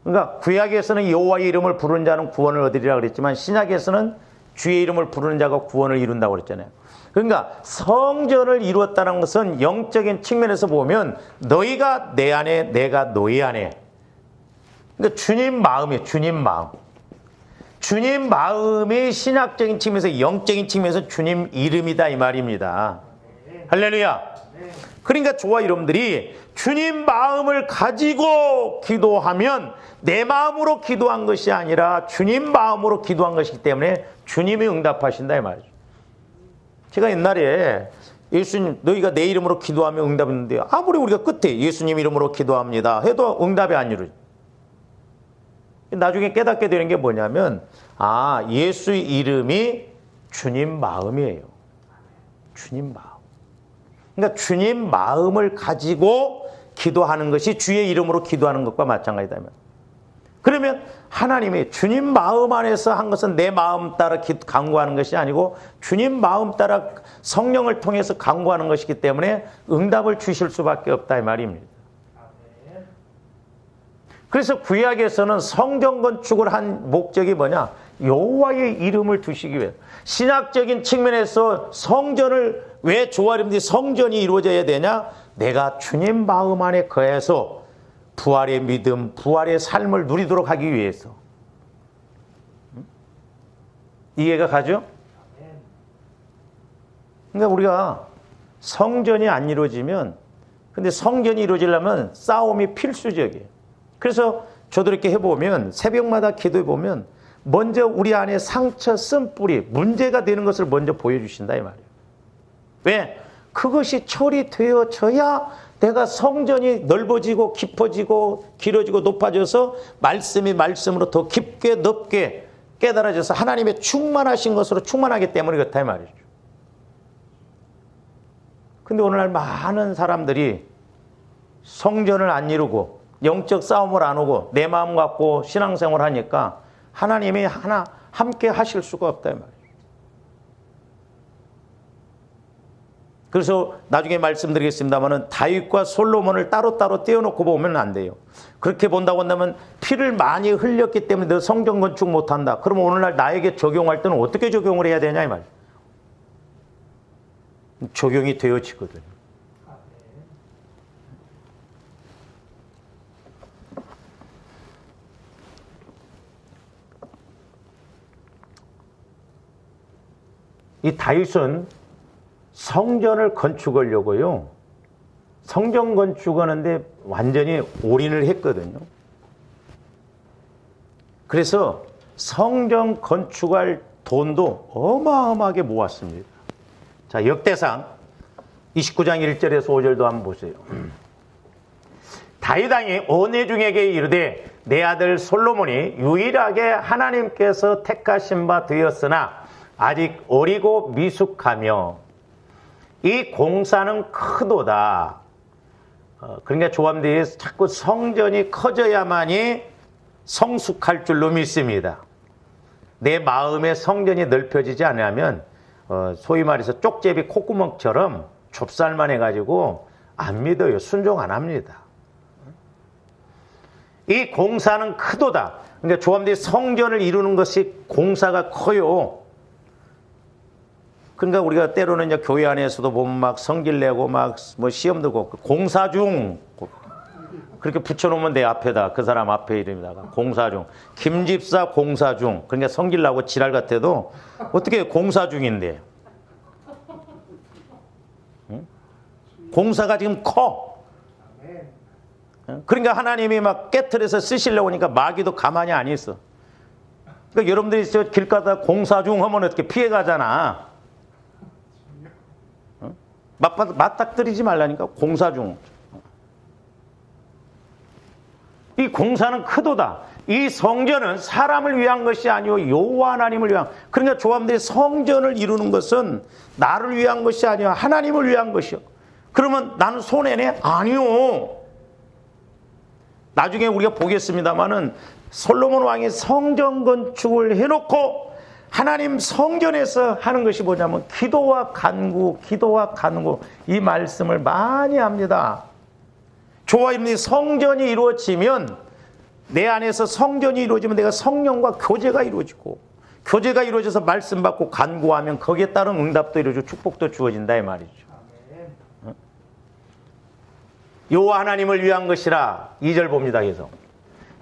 그러니까 구약에서는 여호와의 이름을 부르는 자는 구원을 얻으리라 그랬지만 신약에서는 주의 이름을 부르는 자가 구원을 이룬다고 그랬잖아요. 그러니까 성전을 이루었다는 것은 영적인 측면에서 보면 너희가 내 안에 내가 너희 안에. 그러니까 주님 마음이에요. 주님 마음. 주님 마음이 신학적인 측면에서 영적인 측면에서 주님 이름이다 이 말입니다. 할렐루야. 그러니까 저와 여러분들이 주님 마음을 가지고 기도하면 내 마음으로 기도한 것이 아니라 주님 마음으로 기도한 것이기 때문에 주님이 응답하신다 이 말이죠. 제가 옛날에 예수님 너희가 내 이름으로 기도하면 응답했는데 아무리 우리가 끝에 예수님 이름으로 기도합니다 해도 응답이 안 이루어져. 나중에 깨닫게 되는 게 뭐냐면 예수의 이름이 주님 마음이에요. 주님 마음. 그러니까 주님 마음을 가지고 기도하는 것이 주의 이름으로 기도하는 것과 마찬가지다. 그러면 하나님이 주님 마음 안에서 한 것은 내 마음 따라 간구하는 것이 아니고 주님 마음 따라 성령을 통해서 간구하는 것이기 때문에 응답을 주실 수밖에 없다 이 말입니다. 그래서 구약에서는 성전 건축을 한 목적이 뭐냐? 여호와의 이름을 두시기 위해. 신학적인 측면에서 성전을 왜 조아림들이 성전이 이루어져야 되냐? 내가 주님 마음 안에 거해서 부활의 믿음, 부활의 삶을 누리도록 하기 위해서. 이해가 가죠? 그러니까 우리가 성전이 안 이루어지면, 근데 성전이 이루어지려면 싸움이 필수적이에요. 그래서 저도 이렇게 해보면 새벽마다 기도해보면 먼저 우리 안에 상처, 쓴뿌리, 문제가 되는 것을 먼저 보여주신다 이 말이에요. 왜? 그것이 처리되어져야 내가 성전이 넓어지고 깊어지고 길어지고 높아져서 말씀이 말씀으로 더 깊게 넓게 깨달아져서 하나님의 충만하신 것으로 충만하기 때문에 그렇다 이 말이죠. 근데 오늘날 많은 사람들이 성전을 안 이루고 영적 싸움을 안 하고 내 마음 갖고 신앙생활을 하니까 하나님이 함께 하실 수가 없다 이 말이에요. 그래서 나중에 말씀드리겠습니다만 다윗과 솔로몬을 따로따로 떼어놓고 보면 안 돼요. 그렇게 본다고 한다면 피를 많이 흘렸기 때문에 너 성전 건축 못한다. 그러면 오늘날 나에게 적용할 때는 어떻게 적용을 해야 되냐 이 말이에요. 적용이 되어지거든요. 이 다윗은 성전을 건축하려고요. 성전 건축하는데 완전히 올인을 했거든요. 그래서 성전 건축할 돈도 어마어마하게 모았습니다. 자, 역대상 29장 1절에서 5절도 한번 보세요. 다윗 왕이 온회중에게 이르되 내 아들 솔로몬이 유일하게 하나님께서 택하신 바 되었으나 아직 어리고 미숙하며 이 공사는 크도다. 그러니까 조함대에 자꾸 성전이 커져야만이 성숙할 줄로 믿습니다. 내 마음의 성전이 넓혀지지 않으면 소위 말해서 쪽제비 콧구멍처럼 좁쌀만 해가지고 안 믿어요. 순종 안 합니다. 이 공사는 크도다. 그러니까 조합들이 성전을 이루는 것이 공사가 커요. 그러니까 우리가 때로는 이제 교회 안에서도 보면 막 성질 내고 막 뭐 시험 들고 공사 중 그렇게 붙여놓으면 내 앞에다 그 사람 앞에 이름에다가 공사 중 김집사 공사 중 그러니까 성질 나고 지랄 같아도 어떻게 공사 중인데 응? 공사가 지금 커. 그러니까 하나님이 막 깨트려서 쓰시려고 하니까 마귀도 가만히 안 있어. 그러니까 여러분들이 저 길 가다 공사 중 하면 어떻게 피해가잖아. 맞닥뜨리지 말라니까. 공사 중. 이 공사는 크도다. 이 성전은 사람을 위한 것이 아니오 여호와 하나님을 위한. 그러니까 조합들이 성전을 이루는 것은 나를 위한 것이 아니오 하나님을 위한 것이오. 그러면 나는 손해네? 아니오. 나중에 우리가 보겠습니다마는 솔로몬 왕이 성전 건축을 해놓고 하나님 성전에서 하는 것이 뭐냐면 기도와 간구, 기도와 간구 이 말씀을 많이 합니다. 조화입니다. 성전이 이루어지면 내 안에서 성전이 이루어지면 내가 성령과 교제가 이루어지고 교제가 이루어져서 말씀 받고 간구하면 거기에 따른 응답도 이루어지고 축복도 주어진다 이 말이죠. 여호와 하나님을 위한 것이라 2절 봅니다. 그래서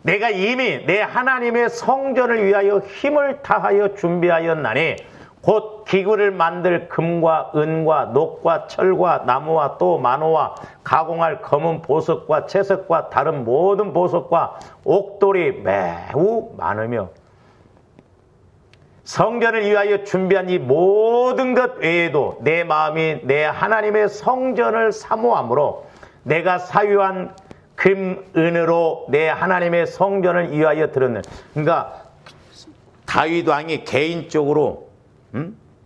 내가 이미 내 하나님의 성전을 위하여 힘을 다하여 준비하였나니 곧 기구를 만들 금과 은과 녹과 철과 나무와 또 만호와 가공할 검은 보석과 채석과 다른 모든 보석과 옥돌이 매우 많으며 성전을 위하여 준비한 이 모든 것 외에도 내 마음이 내 하나님의 성전을 사모하므로 내가 사유한 금, 은으로 내 하나님의 성전을 위하여 드렸네. 그러니까 다윗 왕이 개인적으로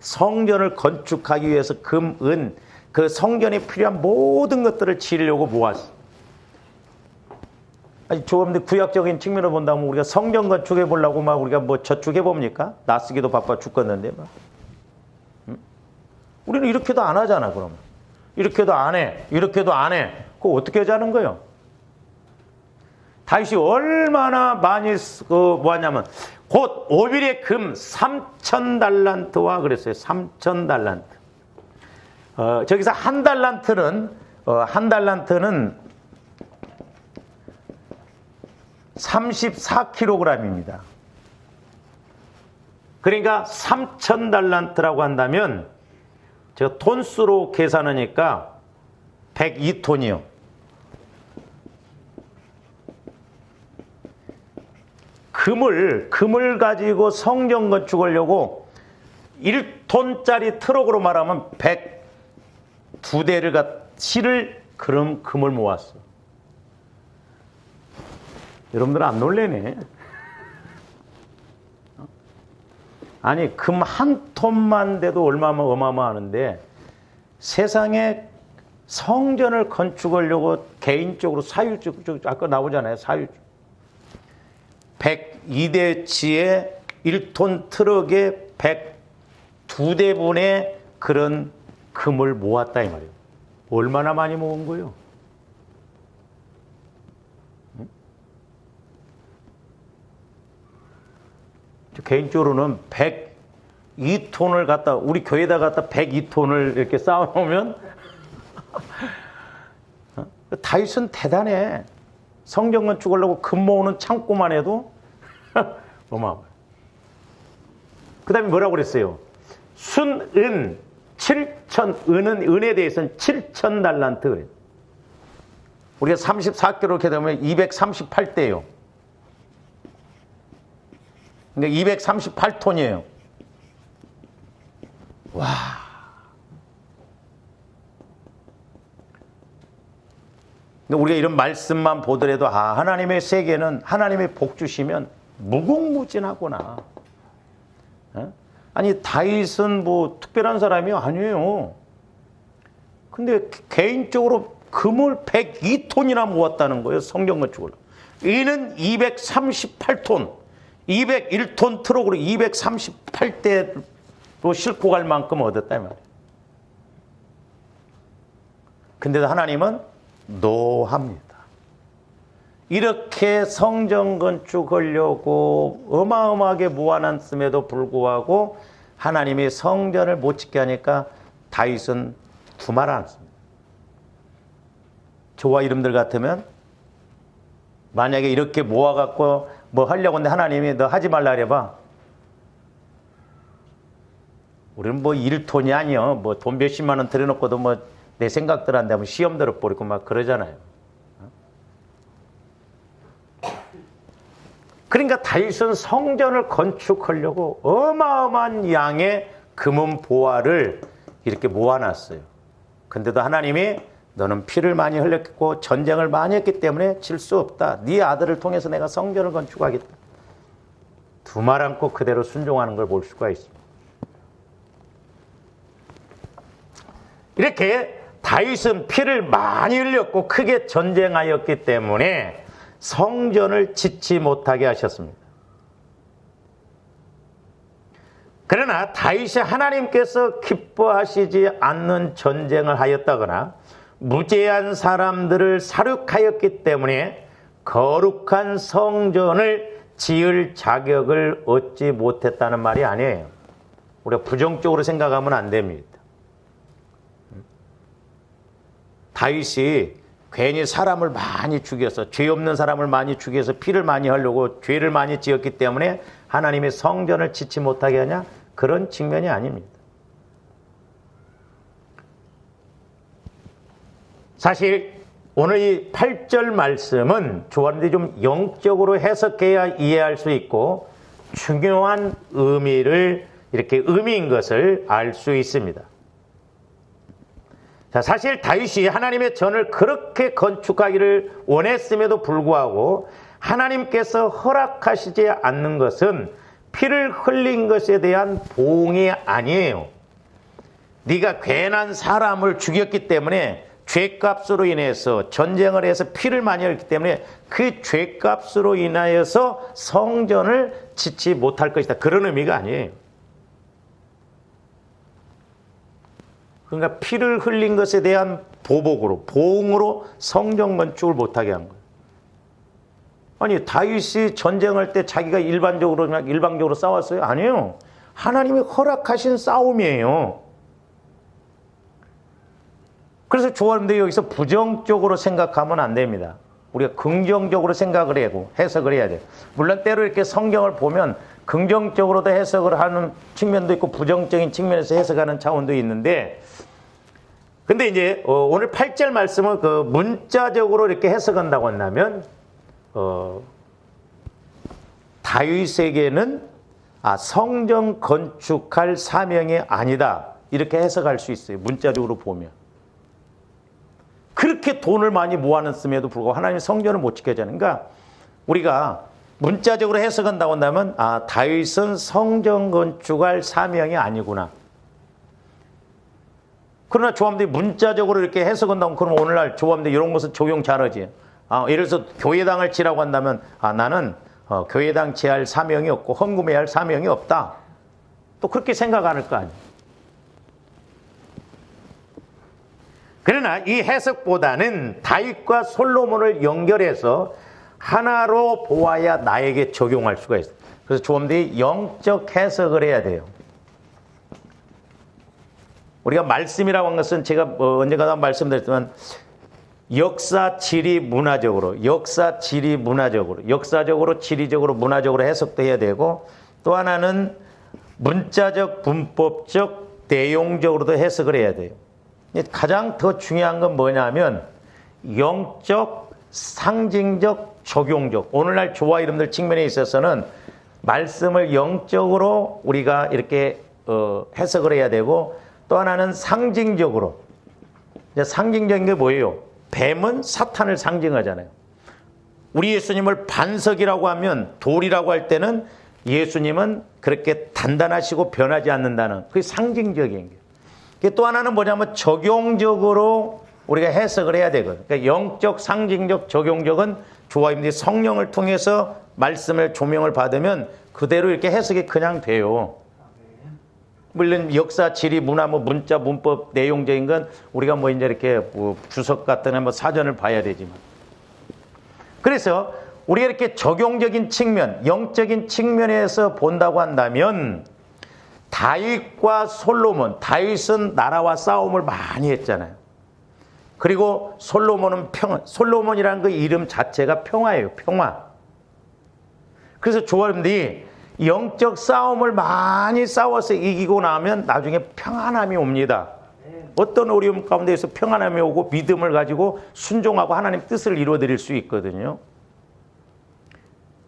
성전을 건축하기 위해서 금, 은, 그 성전에 필요한 모든 것들을 지으려고 모았어. 아니, 조금 구약적인 측면으로 본다면 우리가 성전 건축해 보려고 막 우리가 뭐 저축해 봅니까? 나 쓰기도 바빠 죽겠는데 막. 우리는 이렇게도 안 하잖아, 그러면. 이렇게도 안 해. 이렇게도 안 해. 그거 어떻게 하자는 거예요? 다윗이 얼마나 많이 뭐하냐면 곧 오빌의 금 3,000달란트와 그랬어요. 3,000달란트. 저기서 한 달란트는 34kg입니다. 그러니까 3,000달란트라고 한다면 제가 톤수로 계산하니까 102톤이요. 금을 가지고 성전 건축하려고 1톤짜리 트럭으로 말하면 102대를 실을 그런 금을 모았어. 여러분들 안 놀래네. 아니 금 한 톤만 돼도 얼마나 어마어마하는데 세상에 성전을 건축하려고 개인적으로 사유적 아까 나오잖아요. 사유적 102대치의 1톤 트럭에 102대분의 그런 금을 모았다 이 말이에요. 얼마나 많이 모은 거예요? 개인적으로는 102톤을 갖다 우리 교회에다 갖다 102톤을 이렇게 쌓아놓으면 다윗은 대단해. 성전 건축하려고 금 모으는 창고만 해도 어마어마해. 그 다음에 뭐라고 그랬어요? 순은 7천, 은에 대해서는 7,000달란트. 우리가 34kg 이렇게 되면 238대예요. 그러니까 238톤이에요. 와. 우리가 이런 말씀만 보더라도 하나님의 세계는 하나님의 복 주시면 무궁무진하구나. 아니 다윗은 뭐 특별한 사람이 아니에요. 근데 개인적으로 금을 102톤이나 모았다는 거예요. 성전 건축을. 이는 238톤. 201톤 트럭으로 238대로 싣고 갈 만큼 얻었단 말이에요. 근데도 하나님은 노합니다. 이렇게 성전 건축하려고 어마어마하게 모아놨음에도 불구하고 하나님이 성전을 못 짓게 하니까 다윗은 두말 않습니다. 저와 이름들 같으면 만약에 이렇게 모아갖고 뭐 하려고 하는데 하나님이 너 하지 말라 그래봐. 우리는 뭐 1톤이 아니요. 뭐 돈 몇십만 원 들여놓고도 뭐 내 생각들 한데 하면 시험 들어버리고 막 그러잖아요. 그러니까 다윗은 성전을 건축하려고 어마어마한 양의 금은 보화를 이렇게 모아놨어요. 근데도 하나님이 너는 피를 많이 흘렸고 전쟁을 많이 했기 때문에 질 수 없다. 네 아들을 통해서 내가 성전을 건축하겠다. 두말 않고 그대로 순종하는 걸 볼 수가 있습니다. 이렇게 다윗은 피를 많이 흘렸고 크게 전쟁하였기 때문에 성전을 짓지 못하게 하셨습니다. 그러나 다윗이 하나님께서 기뻐하시지 않는 전쟁을 하였다거나 무죄한 사람들을 살육하였기 때문에 거룩한 성전을 지을 자격을 얻지 못했다는 말이 아니에요. 우리가 부정적으로 생각하면 안 됩니다. 다윗이 괜히 사람을 많이 죽여서 죄 없는 사람을 많이 죽여서 피를 많이 흘리고 죄를 많이 지었기 때문에 하나님의 성전을 짓지 못하게 하냐? 그런 측면이 아닙니다. 사실 오늘 이 8절 말씀은 좋아하는데 좀 영적으로 해석해야 이해할 수 있고 중요한 의미를 이렇게 의미인 것을 알 수 있습니다. 자, 사실 다윗이 하나님의 전을 그렇게 건축하기를 원했음에도 불구하고 하나님께서 허락하시지 않는 것은 피를 흘린 것에 대한 보응이 아니에요. 네가 괜한 사람을 죽였기 때문에 죄값으로 인해서 전쟁을 해서 피를 많이 흘렸기 때문에 그 죄값으로 인하여서 성전을 짓지 못할 것이다. 그런 의미가 아니에요. 그러니까 피를 흘린 것에 대한 보복으로, 보응으로 성전 건축을 못하게 한 거예요. 아니, 다윗이 전쟁할 때 자기가 일방적으로 싸웠어요? 아니에요. 하나님이 허락하신 싸움이에요. 그래서 좋아하는데 여기서 부정적으로 생각하면 안 됩니다. 우리가 긍정적으로 생각을 하고 해석을 해야 돼요. 물론 때로 이렇게 성경을 보면 긍정적으로도 해석을 하는 측면도 있고 부정적인 측면에서 해석하는 차원도 있는데, 근데 이제 오늘 8절 말씀은 그 문자적으로 이렇게 해석한다고 한다면 다윗에게는 성전 건축할 사명이 아니다, 이렇게 해석할 수 있어요. 문자적으로 보면 그렇게 돈을 많이 모아놨음에도 불구하고 하나님 성전을 못 지켜야 하는. 그러니까 우리가 문자적으로 해석한다고 한다면 다윗은 성전 건축할 사명이 아니구나. 그러나 조합들이 문자적으로 이렇게 해석한다면 그럼 오늘날 조합들 이런 것은 적용 잘하지. 예를 들어서 교회당을 지라고 한다면 나는 교회당 지할 사명이 없고 헌금해야 할 사명이 없다. 또 그렇게 생각 안 할 거 아니에요. 그러나 이 해석보다는 다윗과 솔로몬을 연결해서 하나로 보아야 나에게 적용할 수가 있어요. 그래서 조합들이 영적 해석을 해야 돼요. 우리가 말씀이라고 한 것은 제가 언젠가 말씀드렸지만 역사, 지리, 문화적으로, 역사적으로, 지리적으로, 문화적으로 해석도 해야 되고, 또 하나는 문자적, 문법적, 내용적으로도 해석을 해야 돼요. 가장 더 중요한 건 뭐냐면 영적, 상징적, 적용적. 오늘날 조화 이름들 측면에 있어서는 말씀을 영적으로 우리가 이렇게 해석을 해야 되고, 또 하나는 상징적으로. 상징적인 게 뭐예요? 뱀은 사탄을 상징하잖아요. 우리 예수님을 반석이라고 하면, 돌이라고 할 때는 예수님은 그렇게 단단하시고 변하지 않는다는, 그게 상징적인 게. 또 하나는 뭐냐면 적용적으로 우리가 해석을 해야 되거든요. 그러니까 영적, 상징적, 적용적은 조화임들이 성령을 통해서 말씀을 조명을 받으면 그대로 이렇게 해석이 그냥 돼요. 물론 역사, 지리, 문화, 문자, 문법, 내용적인 건 우리가 이제 이렇게 주석 같은 사전을 봐야 되지만. 그래서 우리가 이렇게 적용적인 측면, 영적인 측면에서 본다고 한다면 다윗과 솔로몬, 다윗은 나라와 싸움을 많이 했잖아요. 그리고 솔로몬은 솔로몬이라는 그 이름 자체가 평화예요. 평화. 그래서 조화님들이 영적 싸움을 많이 싸워서 이기고 나면 나중에 평안함이 옵니다. 어떤 어려움 가운데에서 평안함이 오고 믿음을 가지고 순종하고 하나님 뜻을 이루어드릴 수 있거든요.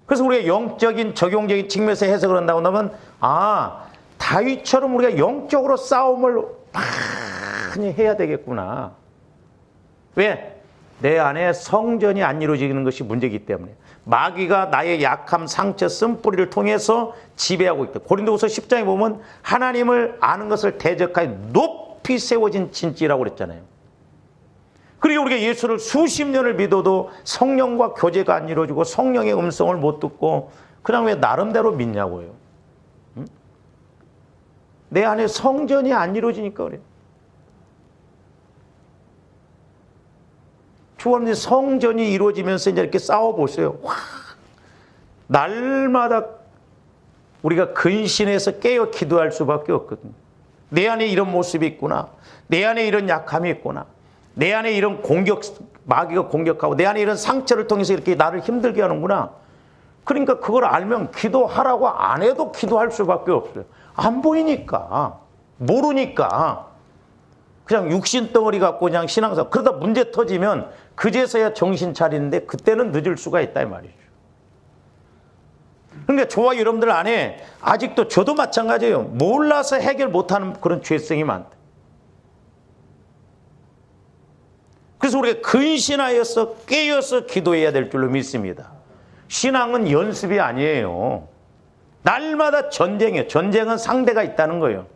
그래서 우리가 영적인 적용적인 측면에서 해석을 한다고 하면 다윗처럼 우리가 영적으로 싸움을 많이 해야 되겠구나. 왜? 내 안에 성전이 안 이루어지는 것이 문제이기 때문에. 마귀가 나의 약함, 상처, 쓴뿌리를 통해서 지배하고 있다. 고린도후서 10장에 보면 하나님을 아는 것을 대적하여 높이 세워진 진지라고 그랬잖아요. 그리고 우리가 예수를 수십 년을 믿어도 성령과 교제가 안 이루어지고 성령의 음성을 못 듣고 그냥 왜 나름대로 믿냐고요. 응? 내 안에 성전이 안 이루어지니까 그래요. 주님, 성전이 이루어지면서 이제 이렇게 싸워보세요. 와, 날마다 우리가 근신해서 깨어 기도할 수밖에 없거든요. 내 안에 이런 모습이 있구나. 내 안에 이런 약함이 있구나. 내 안에 이런 마귀가 공격하고 내 안에 이런 상처를 통해서 이렇게 나를 힘들게 하는구나. 그러니까 그걸 알면 기도하라고 안 해도 기도할 수밖에 없어요. 안 보이니까, 모르니까. 그냥 육신 덩어리 갖고 그냥 신앙생활. 그러다 문제 터지면 그제서야 정신 차리는데 그때는 늦을 수가 있다 이 말이죠. 그러니까 저와 여러분들 안에 아직도 저도 마찬가지예요. 몰라서 해결 못하는 그런 죄성이 많다. 그래서 우리가 근신하여서 깨어서 기도해야 될 줄로 믿습니다. 신앙은 연습이 아니에요. 날마다 전쟁이에요. 전쟁은 상대가 있다는 거예요.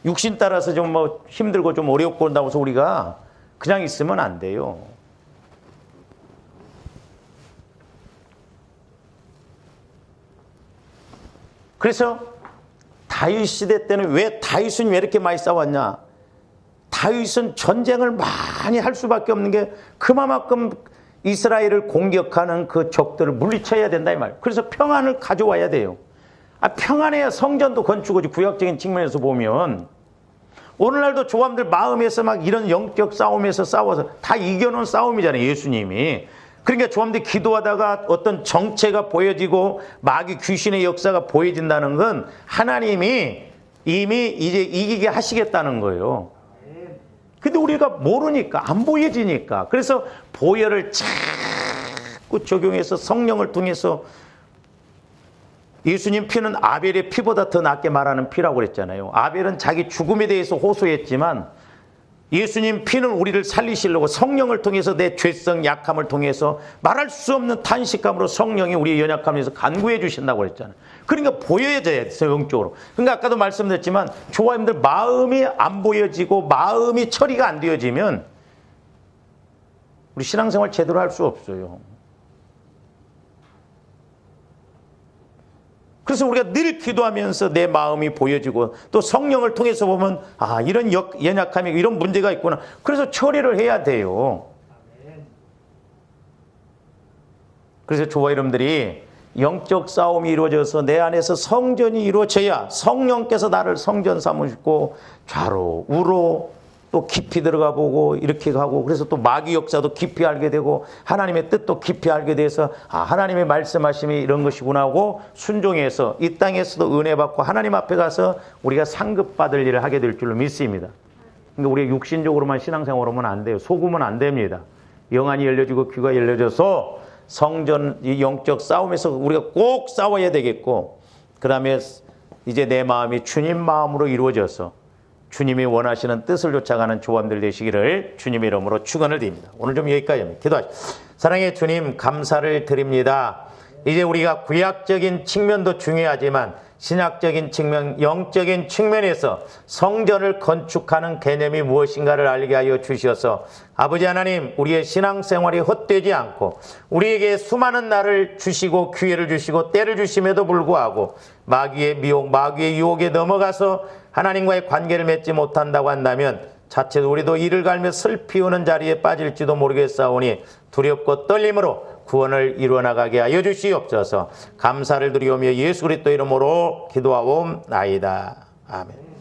육신 따라서 좀 힘들고 좀 어렵고 한다고 해서 우리가 그냥 있으면 안 돼요. 그래서 다윗 시대 때는 왜 다윗은 왜 이렇게 많이 싸웠냐? 다윗은 전쟁을 많이 할 수밖에 없는 게 그만큼 이스라엘을 공격하는 그 적들을 물리쳐야 된다 이 말. 그래서 평안을 가져와야 돼요. 평안해야 성전도 건축이지. 구약적인 측면에서 보면 오늘날도 조함들 마음에서 막 이런 영적 싸움에서 싸워서 다 이겨놓은 싸움이잖아요. 예수님이. 그러니까 조함들이 기도하다가 어떤 정체가 보여지고 마귀 귀신의 역사가 보여진다는 건 하나님이 이미 이제 이기게 하시겠다는 거예요. 근데 우리가 모르니까 안 보여지니까. 그래서 보혈을 자꾸 적용해서 성령을 통해서 예수님 피는 아벨의 피보다 더 낫게 말하는 피라고 그랬잖아요. 아벨은 자기 죽음에 대해서 호소했지만 예수님 피는 우리를 살리시려고 성령을 통해서 내 죄성 약함을 통해서 말할 수 없는 탄식감으로 성령이 우리의 연약함을 위해서 간구해 주신다고 그랬잖아요. 그러니까 보여져야 돼요. 영적으로. 그러니까 아까도 말씀드렸지만 조화님들 마음이 안 보여지고 마음이 처리가 안 되어지면 우리 신앙생활 제대로 할 수 없어요. 그래서 우리가 늘 기도하면서 내 마음이 보여지고 또 성령을 통해서 보면 이런 연약함이 이런 문제가 있구나. 그래서 처리를 해야 돼요. 그래서 조화 여러분들이 영적 싸움이 이루어져서 내 안에서 성전이 이루어져야 성령께서 나를 성전 삼으시고 좌로 우로 또 깊이 들어가 보고 이렇게 가고 그래서 또 마귀 역사도 깊이 알게 되고 하나님의 뜻도 깊이 알게 돼서 하나님의 말씀하심이 이런 것이구나 하고 순종해서 이 땅에서도 은혜 받고 하나님 앞에 가서 우리가 상급받을 일을 하게 될 줄로 믿습니다. 그러니까 우리가 육신적으로만 신앙생활 하면 안 돼요. 속으면 안 됩니다. 영안이 열려지고 귀가 열려져서 성전 이 영적 싸움에서 우리가 꼭 싸워야 되겠고 그 다음에 이제 내 마음이 주님 마음으로 이루어져서 주님이 원하시는 뜻을 쫓아가는 조함들 되시기를 주님의 이름으로 축원을 드립니다. 오늘 좀 여기까지입니다. 기도하시죠. 사랑의 주님 감사를 드립니다. 이제 우리가 구약적인 측면도 중요하지만 신약적인 측면, 영적인 측면에서 성전을 건축하는 개념이 무엇인가를 알게 하여 주셔서 아버지 하나님, 우리의 신앙생활이 헛되지 않고 우리에게 수많은 날을 주시고 기회를 주시고 때를 주심에도 불구하고 마귀의 미혹, 마귀의 유혹에 넘어가서 하나님과의 관계를 맺지 못한다고 한다면 자칫 우리도 이를 갈며 슬피 우는 자리에 빠질지도 모르겠사오니 두렵고 떨림으로 구원을 이루어나가게 하여 주시옵소서. 감사를 드리오며 예수 그리스도 이름으로 기도하옵나이다. 아멘.